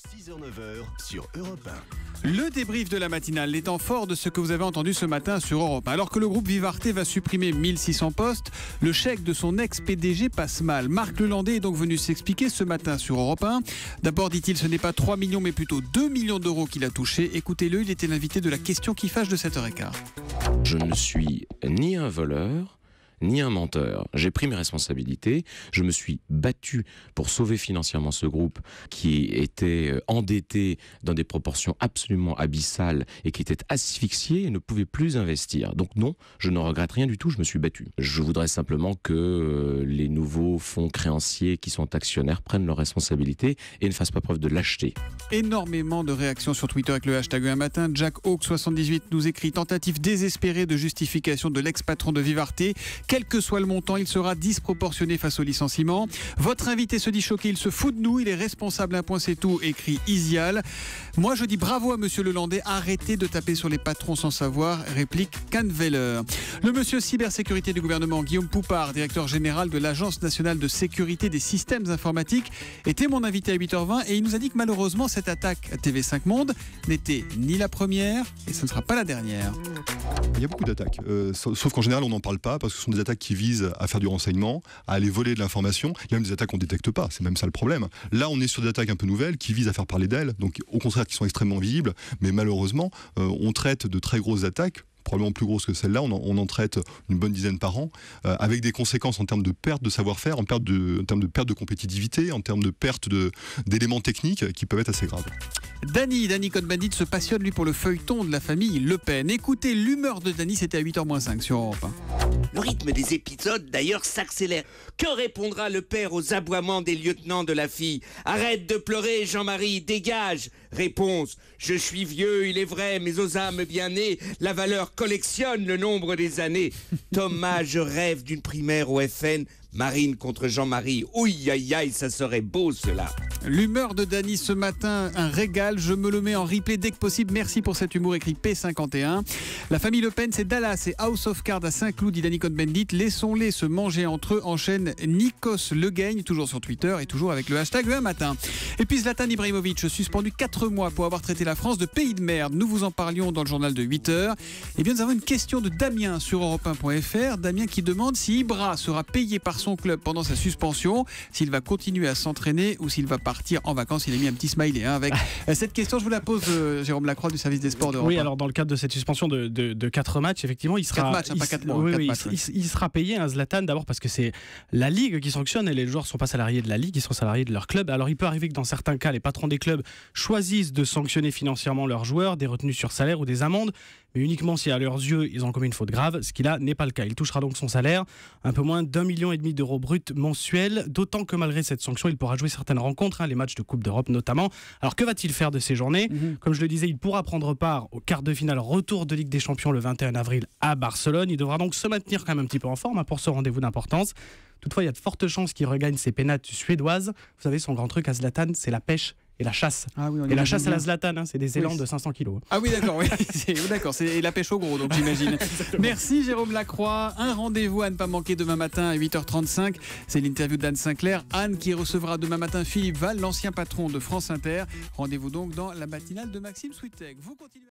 6h-9h sur Europe 1. Le débrief de la matinale, les temps forts de ce que vous avez entendu ce matin sur Europe 1. Alors que le groupe Vivarte va supprimer 1600 postes, le chèque de son ex-PDG passe mal. Marc Lelandais est donc venu s'expliquer ce matin sur Europe 1. D'abord, dit-il, ce n'est pas 3 millions mais plutôt 2 millions d'euros qu'il a touché. Écoutez-le, il était l'invité de la question qui fâche de 7h15. Je ne suis ni un voleur, ni un menteur. J'ai pris mes responsabilités, je me suis battu pour sauver financièrement ce groupe qui était endetté dans des proportions absolument abyssales et qui était asphyxié et ne pouvait plus investir. Donc non, je ne regrette rien du tout, je me suis battu. Je voudrais simplement que les nouveaux fonds créanciers qui sont actionnaires prennent leurs responsabilités et ne fassent pas preuve de lâcheté. Énormément de réactions sur Twitter avec le hashtag un matin. Jack Hawk 78 nous écrit: tentative désespérée de justification de l'ex-patron de Vivarte. Quel que soit le montant, il sera disproportionné face au licenciement. Votre invité se dit choqué, il se fout de nous, il est responsable, un point c'est tout, écrit Isial. Moi je dis bravo à monsieur Lelandais, arrêtez de taper sur les patrons sans savoir, réplique Kahnweiler. Le monsieur cybersécurité du gouvernement, Guillaume Poupard, directeur général de l'Agence nationale de sécurité des systèmes informatiques, était mon invité à 8h20 et il nous a dit que malheureusement cette attaque à TV5 Monde n'était ni la première et ce ne sera pas la dernière. Il y a beaucoup d'attaques, sauf qu'en général on n'en parle pas parce que ce sont des attaques qui visent à faire du renseignement, à aller voler de l'information. Il y a même des attaques qu'on ne détecte pas, c'est même ça le problème. Là on est sur des attaques un peu nouvelles qui visent à faire parler d'elles, donc au contraire qui sont extrêmement visibles, mais malheureusement on traite de très grosses attaques, probablement plus grosses que celle-là, on en traite une bonne dizaine par an, avec des conséquences en termes de perte de savoir-faire, en termes de perte de compétitivité, en termes de perte d'éléments techniques qui peuvent être assez graves. Danny Cohn-Bendit se passionne lui pour le feuilleton de la famille Le Pen. Écoutez l'humeur de Danny, c'était à 8h-5 sur Europe 1. Le rythme des épisodes, d'ailleurs, s'accélère. Que répondra le père aux aboiements des lieutenants de la fille? Arrête de pleurer, Jean-Marie, dégage. Réponse: je suis vieux, il est vrai, mais aux âmes bien nées, la valeur collectionne le nombre des années. Thomas, je rêve d'une primaire au FN. Marine contre Jean-Marie. Ouïe, aïe, aïe, ça serait beau, cela. L'humeur de Danny ce matin, un régal. Je me le mets en replay dès que possible. Merci pour cet humour, écrit P51. La famille Le Pen, c'est Dallas et House of Cards à Saint-Cloud, dit Danny Cohn-Bendit. Laissons-les se manger entre eux, enchaîne Nikos Le Gagne, toujours sur Twitter et toujours avec le hashtag un matin. Et puis Zlatan Ibrahimovic, suspendu 4 mois pour avoir traité la France de pays de merde. Nous vous en parlions dans le journal de 8h. Et bien nous avons une question de Damien sur europe1.fr. Damien qui demande si Ibra sera payé par son club pendant sa suspension, s'il va continuer à s'entraîner ou s'il va partir en vacances. Il a mis un petit smiley avec. Cette question, je vous la pose, Jérôme Lacroix du service des sports d'Europe 1. Oui, alors dans le cadre de cette suspension de 4 matchs, effectivement, il sera... 4 matchs, pas 4 mois. Oui, 4 oui, matchs, il sera payé, Zlatan, d'abord parce que c'est la Ligue qui sanctionne et les joueurs ne sont pas salariés de la Ligue, ils sont salariés de leur club. Alors il peut arriver que dans certains cas, les patrons des clubs choisissent de sanctionner financièrement leurs joueurs, des retenues sur salaire ou des amendes, mais uniquement si à leurs yeux, ils ont commis une faute grave, ce qui là n'est pas le cas. Il touchera donc son salaire, un peu moins d'1,5 million d'euros bruts mensuels, d'autant que malgré cette sanction, il pourra jouer certaines rencontres, les matchs de Coupe d'Europe notamment. Alors que va-t-il faire de ces journées? Comme je le disais, il pourra prendre part au quart de finale retour de Ligue des Champions le 21 avril à Barcelone. Il devra donc se maintenir quand même un petit peu en forme pour ce rendez-vous d'importance. Toutefois, il y a de fortes chances qu'il regagne ses pénates suédoises. Vous savez, son grand truc à Zlatan, c'est la pêche et la chasse. Ah oui, et la chasse à la Zlatan, c'est des élans de 500 kilos. Ah oui, d'accord, oui. D'accord, c'est la pêche au gros, donc j'imagine. Merci Jérôme Lacroix. Un rendez-vous à ne pas manquer demain matin à 8h35. C'est l'interview d'Anne Sinclair. Anne qui recevra demain matin Philippe Val, l'ancien patron de France Inter. Rendez-vous donc dans la matinale de Maxime Switek. Vous continuez.